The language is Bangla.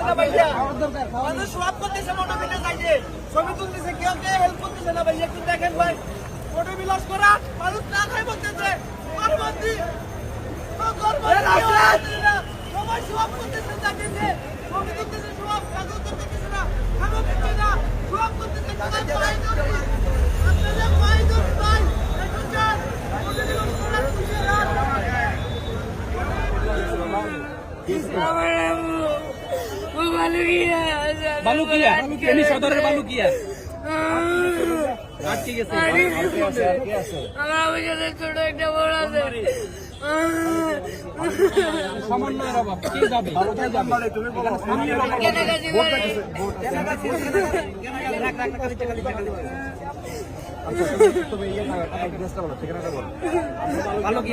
করতেছে না ভাইয়া, মানুষ সব করতেছে মোটো বিলাস আইছে, ছবি তুলতেছে, কেউ কেউ হেল্প করতেছে না ভাইয়া, একটু দেখেন ভাই, মোটো বিলাস করা মানুষ না খাই বলতেছে, পার্বতী সবাই সব করতেছে, দেখেছে ছবি তুলতেছে, সব কাগজ করতেছে না, খাবো দিচ্ছে না, সব করতেছে, আপনাদের পায়ে ধরি ভাই, একটু চান মোটো বিলাস করা খুশি না। বালুকিয়া এনি সদরের বালুকিয়া ঠিক আছে। ছোট একটা বড় আছে সমন্বয়ের অভাব কি যাবে কোথায় যাবে ভালো কি